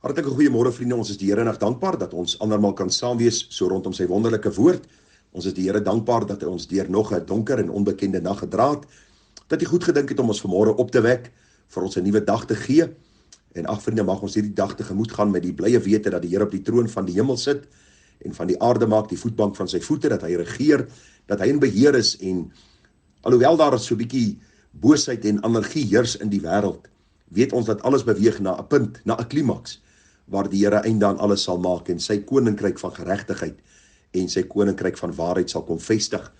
Hartlike goeiemôre vriende, ons is die Here nog dankbaar dat ons andermal kan saam wees so rondom sy wonderlike woord. Ons is die Here dankbaar dat hy ons deur nog 'n donker en onbekende nag gedra het, dat hy goed gedink het om ons vanmôre op te wek, vir ons 'n nuwe dag te gee. En ag vriende, mag ons hierdie dag tegemoet gaan met die blye wete dat die Here op die troon van die hemel sit en van die aarde maak die voetbank van sy voete, dat hy regeer, dat hy in beheer is en alhoewel daar so 'n bietjie boosheid en anargie heers in die wêreld, weet ons dat alles beweeg na 'n punt, na 'n klimaks, waar die Here einde aan alles sal maak en sy koninkryk van geregtigheid en sy koninkryk van waarheid sal kom vestig.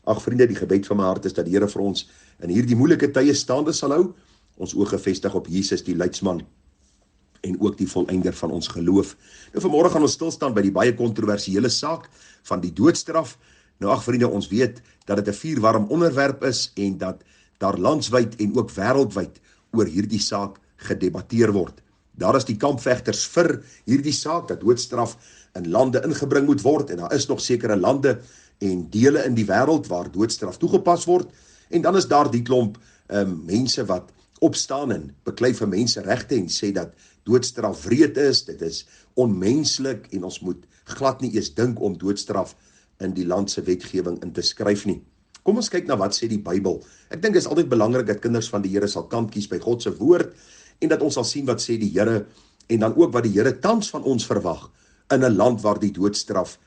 Ag vriende, die gebed van my hart is dat die Here vir ons in hierdie moeilike tye staande sal hou, ons oë gefestig op Jesus die leidsman en ook die volëinder van ons geloof. Nou vanmôre gaan ons stilstaan by die baie kontroversiële saak van die doodstraf. Nou ag vriende, ons weet dat dit 'n vuurwarm onderwerp is en dat daar landswyd en ook wêreldwyd oor hierdie saak gedebatteer word. Daar is die kampvegters vir hierdie saak, dat doodstraf in lande ingebring moet word, en daar is nog sekere lande en dele in die wêreld waar doodstraf toegepas word, en dan is daar die klomp mense wat opstaan en beklei vir menseregte en sê dat doodstraf wreed is, dit is onmenslik en ons moet glad nie eens dink om doodstraf in die land se wetgewing in te skryf nie. Kom ons kyk na wat sê die Bybel. Ek dink dit is altyd belangrik dat kinders van die Here sal kant kies by God se woord, en dat ons sal sien wat sê die Here, en dan ook wat die Here tans van ons verwag, in 'n land waar die doodstraf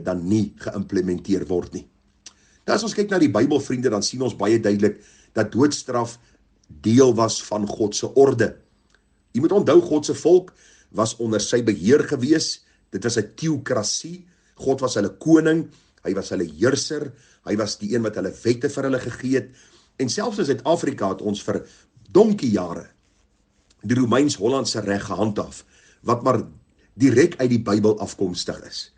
dan nie geïmplementeer word nie. Nou as ons kyk na die Bybel, vriende, dan sien ons baie duidelik, dat doodstraf deel was van God se orde. Jy moet onthou, God se volk was onder sy beheer gewees, dit was 'n teokrasie, God was hulle koning, hy was hulle heerser, hy was die een wat hulle wette vir hulle gegee het, en selfs in Suid-Afrika het ons vir donkiejare die Romeins-Hollandse reg gehandhaaf, wat maar direk uit die Bybel afkomstig is.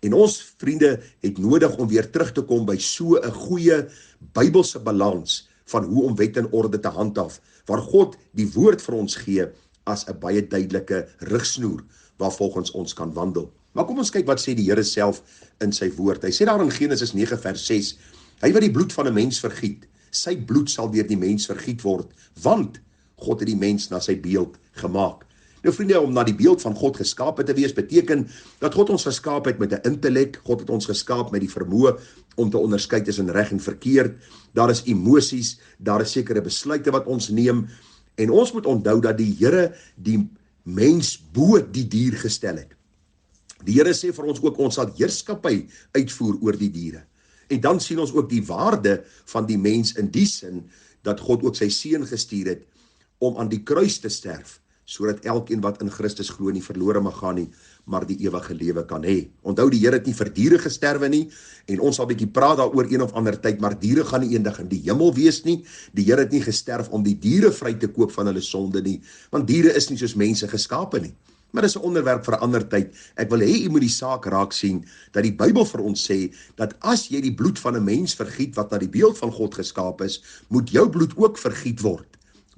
En ons vriende het nodig om weer terug te kom by so 'n goeie Bybelse balans van hoe om wet en orde te handhaaf, waar God die woord vir ons gee as 'n baie duidelike rigsnoer waarvolgens ons kan wandel. Maar kom ons kyk wat sê die Here self in sy woord. Hy sê daar in Genesis 9 vers 6, hy wat die bloed van 'n mens vergiet, sy bloed sal deur die mens vergiet word, want God het die mens na sy beeld gemaak. Nou vriende, om na die beeld van God geskape te wees, beteken dat God ons geskaap het met 'n intellek, God het ons geskaap met die vermoë om te onderskei tussen reg en verkeerd, daar is emosies, daar is sekere besluite wat ons neem, en ons moet onthou dat die Here die mens bo die dier gestel het. Die Here sê vir ons ook, ons sal heerskappy uitvoer oor die diere. En dan sien ons ook die waarde van die mens in die sin, dat God ook sy seun gestuur het, om aan die kruis te sterf, sodat elkeen wat in Christus glo nie verlore mag gaan nie, maar die ewige lewe kan hê. Onthou, die Here het nie vir diere gesterwe nie, en ons sal 'n bietjie praat daaroor een of ander tyd, maar diere gaan nie eendag in die hemel wees nie. Die Here het nie gesterf om die diere vry te koop van hulle sonde nie, want diere is nie soos mense geskape nie. Maar dis 'n onderwerp vir 'n ander tyd. Ek wil hê jy moet die saak raak sien, dat die Bybel vir ons sê, dat as jy die bloed van 'n mens vergiet, wat na die beeld van God geskaap is, moet jou bloed ook vergiet word.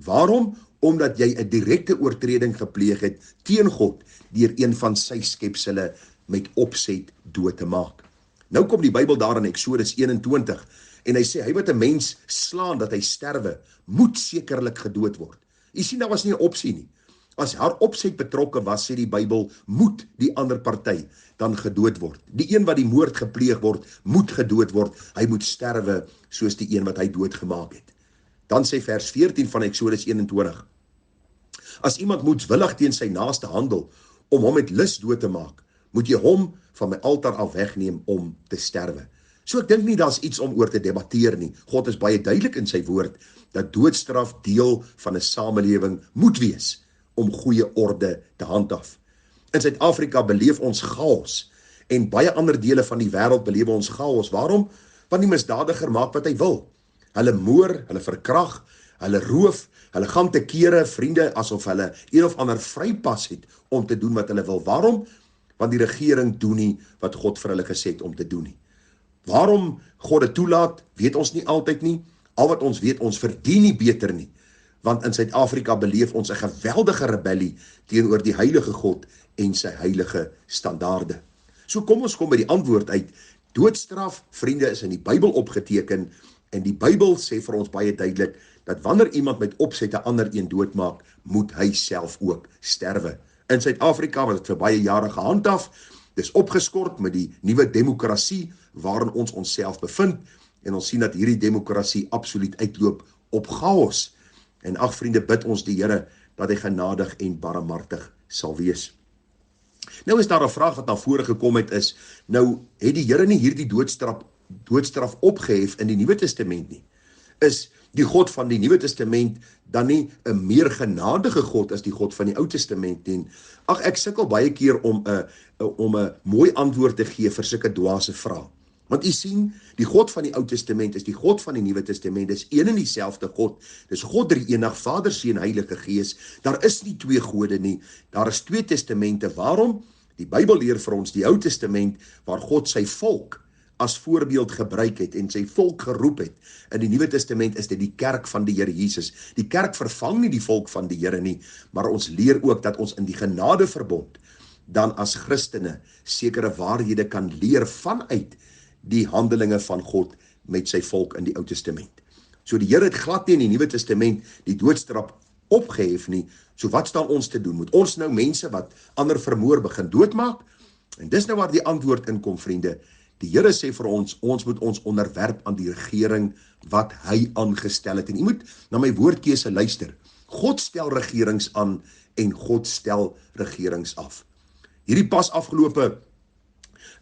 Waarom? Omdat jy 'n direkte oortreding gepleeg het teen God, deur een van sy skepsele met opset dood te maak. Nou kom die Bybel daar in Eksodus 21, en hy sê, hy wat 'n mens slaan dat hy sterwe, moet sekerlik gedood word. Jy sien, daar was nie 'n opsie nie. As haar opset betrokke was, sê die Bybel, moet die ander party dan gedood word. Die een wat die moord gepleeg word, moet gedood word. Hy moet sterwe soos die een wat hy doodgemaak het. Dan sê vers 14 van Eksodus 21, as iemand moedswillig teen sy naaste handel, om hom met lus dood te maak, moet jy hom van my altaar af wegneem om te sterwe. So ek dink nie daar's iets om oor te debatteer nie. God is baie duidelik in sy woord, dat doodstraf deel van 'n samelewing moet wees, om goeie orde te handhaaf. In Suid-Afrika beleef ons chaos, en baie ander dele van die wêreld beleef ons chaos. Waarom? Want die misdadiger maak wat hy wil. Hulle moor, hulle verkrag, hulle roof, hulle gaan te kere, vriende, asof hulle een of ander vrypas het om te doen wat hulle wil. Waarom? Want die regering doen nie wat God vir hulle gesê het om te doen nie. Waarom God dit toelaat, weet ons nie altyd nie. Al wat ons weet, ons verdien nie beter nie. Want in Suid-Afrika beleef ons 'n geweldige rebellie teenoor die heilige God en sy heilige standaarde. So kom ons kom by die antwoord uit. Doodstraf, vriende, is in die Bybel opgeteken, en die Bybel sê vir ons baie duidelik, dat wanneer iemand met opset 'n ander een doodmaak, moet hy self ook sterwe. In Suid-Afrika was dit vir baie jare gehandhaaf, dis opgeskort met die nuwe demokrasie waarin ons onsself bevind, en ons sien dat hierdie demokrasie absoluut uitloop op chaos. En ag vriende, bid ons die Here dat hy genadig en barmhartig sal wees. Nou is daar 'n vraag wat na vore gekom het is, nou het die Here nie hierdie doodstraf opgehef in die Nuwe Testament nie. Is die God van die Nuwe Testament dan nie 'n meer genadige God as die God van die Ou Testament nie? Ag, ek sukkel baie keer om 'n mooi antwoord te gee vir sulke dwaase vrae. Want u sien, die God van die Ou Testament is die God van die Nuwe Testament, is een en dieselfde God. Dis God drie-enig, Vader, Seun, Heilige Gees. Daar is nie twee gode nie. Daar is twee testamente. Waarom? Die Bybel leer vir ons die Ou Testament waar God sy volk as voorbeeld gebruik het en sy volk geroep het. In die Nuwe Testament is dit die kerk van die Here Jesus. Die kerk vervang nie die volk van die Here nie, maar ons leer ook dat ons in die genadeverbond dan as Christene sekere waarhede kan leer vanuit die handelinge van God met sy volk in die Ou Testament. So die Here het glad nie in die Nuwe Testament die doodstraf opgehef nie. So wat staan ons te doen? Moet ons nou mense wat ander vermoor begin doodmaak? En dis nou waar die antwoord inkom, vriende. Die Here sê vir ons moet ons onderwerp aan die regering wat hy aangestel het. En jy moet na my woordkeuse luister. God stel regerings aan en God stel regerings af. Hierdie pas afgelope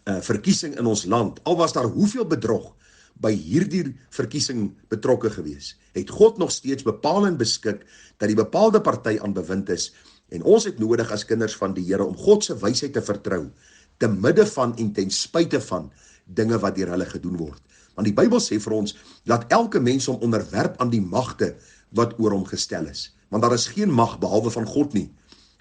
verkiesing in ons land, al was daar hoeveel bedrog by hierdie verkiesing betrokke gewees, het God nog steeds bepaal en beskik dat die bepaalde party aan bewind is, en ons het nodig as kinders van die Here om God se wysheid te vertrou, te midde van en ten spyte van dinge wat deur hulle gedoen word. Want die Bybel sê vir ons, dat elke mens hom onderwerp aan die magte wat oor hom gestel is. Want daar is geen mag behalwe van God nie.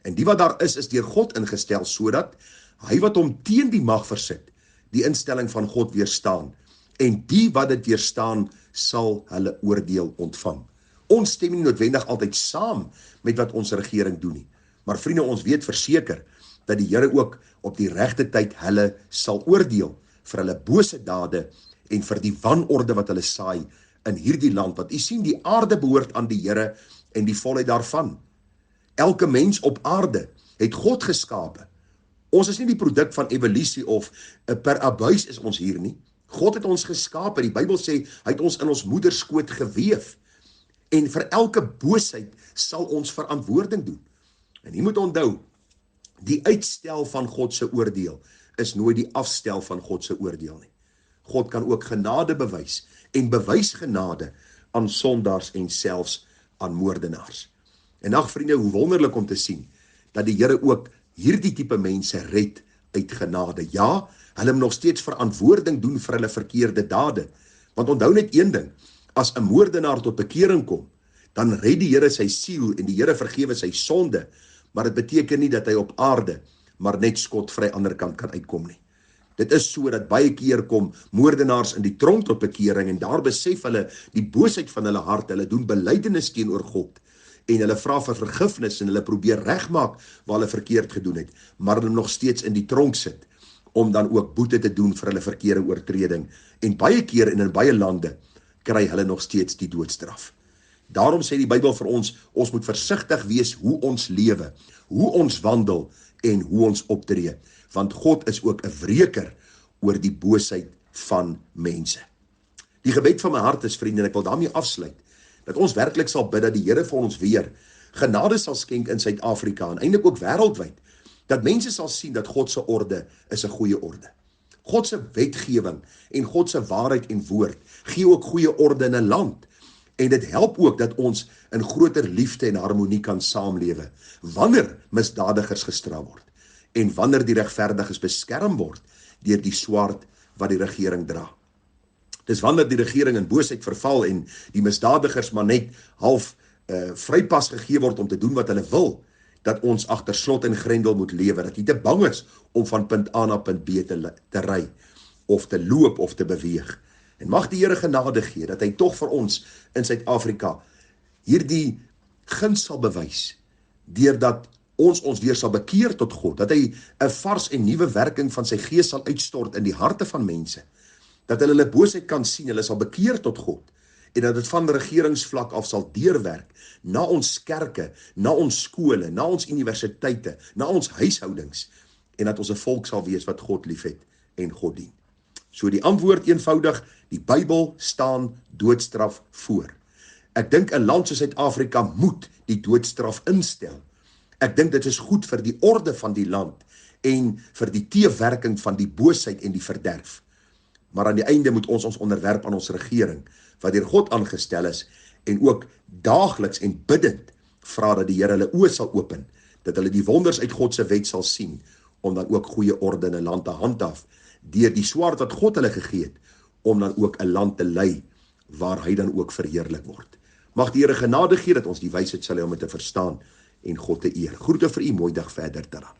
En die wat daar is deur God ingestel, sodat hy wat hom teen die mag versit, die instelling van God weerstaan. En die wat dit weerstaan, sal hulle oordeel ontvang. Ons stem nie noodwendig altyd saam met wat ons regering doen nie. Maar vriende, ons weet verseker dat die Here ook op die regte tyd hulle sal oordeel vir hulle bose dade en vir die wanorde wat hulle saai in hierdie land. Want u sien, die aarde behoort aan die Here en die volheid daarvan. Elke mens op aarde het God geskape. Ons is nie die produk van evolusie of per abuis is ons hier nie. God het ons geskape. Die Bybel sê, hy het ons in ons moederskoot geweef. En vir elke boosheid sal ons verantwoording doen. En jy moet onthou, die uitstel van God se oordeel is nooit die afstel van God se oordeel nie. God kan ook genade bewys en bewys genade aan sondaars en selfs aan moordenaars. En ag vriende, hoe wonderlik om te sien dat die Here ook hierdie tipe mense red uit genade. Ja, hulle moet nog steeds verantwoording doen vir hulle verkeerde dade. Want onthou net een ding, as 'n moordenaar tot bekering kom, dan red die Here sy siel en die Here vergewe sy sonde, maar dit beteken nie dat hy op aarde maar net skotvry ander kant kan uitkom nie. Dit is so dat baie keer kom moordenaars in die tronk tot bekering en daar besef hulle die boosheid van hulle hart, hulle doen belydenis teenoor God en hulle vra vir vergifnis en hulle probeer regmaak waar hulle verkeerd gedoen het, maar hulle nog steeds in die tronk sit om dan ook boete te doen vir hulle verkeerde oortreding. En baie keer en in baie lande kry hulle nog steeds die doodstraf. Daarom sê die Bybel vir ons moet versigtig wees hoe ons lewe, hoe ons wandel en hoe ons optree, want God is ook 'n wreker oor die boosheid van mense. Die gebed van my hart is, vriende, en ek wil daarmee afsluit, dat ons werklik sal bid dat die Here vir ons weer genade sal skenk in Suid-Afrika en eintlik ook wêreldwyd, dat mense sal sien dat God se orde is 'n goeie orde. God se wetgewing en God se waarheid en woord gee ook goeie orde in 'n land. En dit help ook dat ons in groter liefde en harmonie kan saamlewe, wanneer misdadigers gestraf word, en wanneer die regverdiges beskerm word deur die swaard wat die regering dra. Dis wanneer die regering in boosheid verval en die misdadigers maar net half vrypas gegee word om te doen wat hulle wil, dat ons agter slot en grendel moet lewe, dat jy te bang is om van punt A na punt B te ry, of te loop of te beweeg. En mag die Here genade gee, dat hy tog vir ons in Suid-Afrika hierdie guns sal bewys, deurdat ons weer sal bekeer tot God, dat hy 'n vars en nuwe werking van sy gees sal uitstort in die harte van mense, dat hulle boosheid kan sien, hulle sal bekeer tot God, en dat dit van regeringsvlak af sal deurwerk na ons kerke, na ons skole, na ons universiteite, na ons huishoudings, en dat ons 'n volk sal wees wat God liefhet en God dien. So die antwoord eenvoudig, die Bybel staan doodstraf voor. Ek dink 'n land soos Suid-Afrika moet die doodstraf instel. Ek dink dit is goed vir die orde van die land en vir die teewerking van die boosheid en die verderf. Maar aan die einde moet ons onderwerp aan ons regering, wat deur God aangestel is, en ook daagliks en bidend vra dat die Here hulle oë sal open, dat hulle die wonders uit God se wet sal sien, om dan ook goeie orde in 'n land te handhaaf, deur die swaard wat God hulle gegee het, om dan ook 'n land te lei, waar hy dan ook verheerlik word. Mag die Here genade gee dat ons die wysheid sal hê om dit te verstaan, en God te eer. Groete vir u, mooi dag verder, tada.